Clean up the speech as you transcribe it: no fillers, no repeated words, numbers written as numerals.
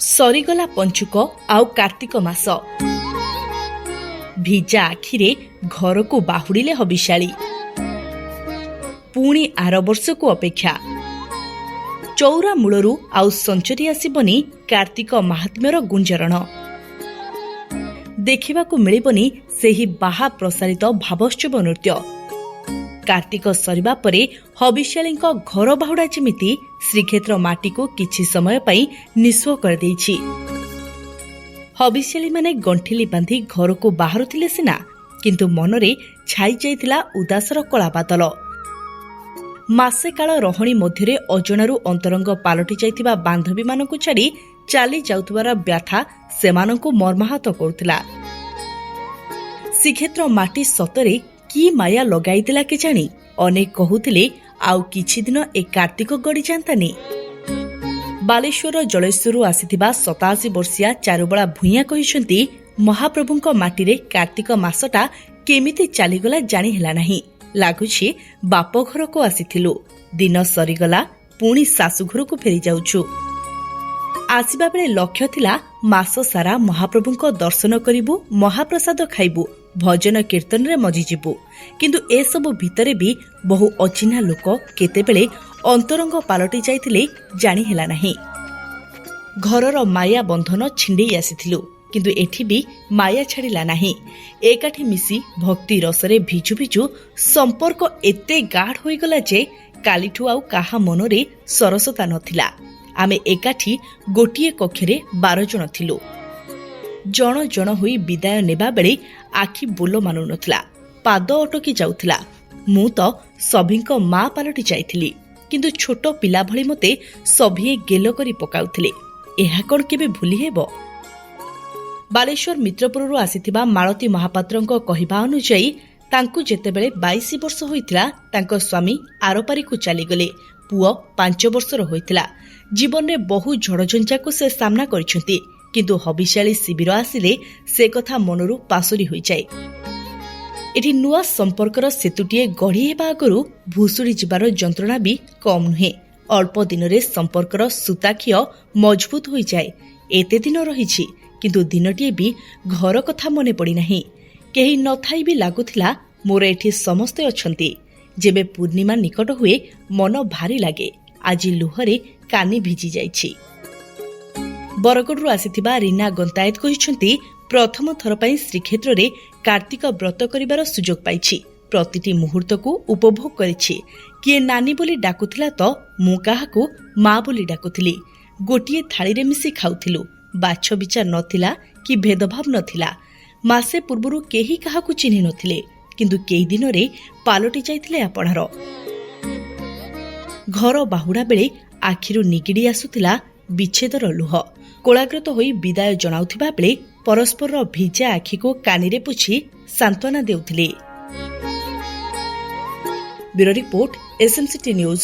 सरीगला पंचुक आउ कार्तिक मास भिजा आखिरे घर को बाहुड़िले हबिशाली पुणी आर वर्ष को अपेक्षा चौरा मूलरू आउ संचरी आसबनी कार्तिक महात्म्यर गुंजरण देखिबाकू मिलिबनी सेही बाहा प्रसारित भावोत्सव नृत्य कार्तिक सरिबा परे हबिशालींक घर बाहुड़ा जेमिति श्रीक्षेत्र माटी को किछि समय पई निस्व कर देइछि। हबिशाली माने गंठिली बांधी घर को बाहरुथिले सिना किंतु मनरे छाई जाइतिला उदासर कला बादल। मासे काल रहणी मध्यरे अजणारू अंतरंग पालटि जाइतिबा बांधवी मानकु छाड़ी चाली जाउतबार व्याथा सेमानकु मर्माहत करुथिला। श्रीक्षेत्र माटी सतरे की माया लगाइदिला के जानी अनेक कहूथिले आउ किछि दिन ए कार्तिक गड़ी जांतानी। बालेश्वर जलेश्वरु आसिथिबा 87 वर्षिया चारुबला भुइया कहिसंती महाप्रभुंक माटीरे कार्तिक मासटा केमिति चालीगला जानी हेला नाही। लागुछि बाप घर को आसिथिलु दिन सरीगला पुणी सासु घर को फेरी जाउछु। आसिबा बेले लक्ष्य थिला मास सारा महाप्रभुंक दर्शन करिबु महाप्रसाद खाइबु भजन कीर्तन रे मजी जिबु किंतु ए सब भितरे भी बहु अचिन्हा लोक केतेबेले अंतरंग पालटि जाइतिले जानी हेला नाही। घरर माया बंधन छिंडे आसिथिलु किंतु एठी भी माया छाड़िला नाही। एकाठी मिसी भक्ति रसरे भिजु भिजु संपर्क एते गाढ़ होई गला जे कालीठु आउ काहा मनरे सरसता नथिला। आमे एकाठी गोटिए कक्षरे 12 जण थिलु। जण जण होई विदाय नेबा बेले आखि बोलो मानु नथिला, पाद अटकी जाउथिला। मु तो सभींक मां पालटि जाइथिली किंतु छोट पिला भली मते सभिए गेलो करी पकाउथिले। एहा कोन केबे भूली हेबो। बालेश्वर मित्रपुरରୁ आसिथिबा मालती महापात्रଙ୍କ कहिबा अनुଯାयी तांकु जेतेबेले 22 वर्ष होइतिला तांको स्वामी आरपारीकु चलीगले। पुओ 5 वर्षर होइतिला। जीवन में बहु झड़झंझा को से सामना करिसेंती किंतु हबिशाली शिविर आसिले से कथा मनरू पासुरी होई जाए। एठी नुआ संपर्कर सेतुटीए गढ़ी हेबा आगरू भूसुड़ी जिबार जंत्रणा भी कम नुहे। अल्प दिन रे संपर्कर सुताखिय मजबूत होई जाए। एते दिन रहिछि किंतु दिनटीए भी घर कथा मने पड़ी नाही। केही नथाई भी लागुथिला मोर एठी समस्ते अछंती। जेबे पूर्णिमा निकट हुए मन भारी लागे। आज लुहरे कानी भिजी जाइछि। बरगढ़ आसिथिबा रीना गंतायत कहिसंती प्रथम थर पई श्रीक्षेत्र रे कार्तिक व्रत करिबार सुजोग पाइछि। प्रतिटी मुहूर्त को उपभोग करिछि। किए नानी बोली डाकुथिला तो मु काहाकू मां बोली डाकुथिली। गोटिए थाली रे मिसी खाउथिलु। बाछ विचार नथिला कि भेदभाव नथिला। मासे पूर्वरु केही काहाकू चिन्हि नथिले किंतु केही दिन रे पालटि जाइथिले आपणार। घर बाहुड़ा बेले आखिरु निगिड़ी आसुथिला विच्छेदर लुह। कोलाग्रत होई विदाय जणाउथिबा बेले परस्पर भिजा आखि को कानीरे पुछि सांत्वना देउथिले। Bureau report SMCT news.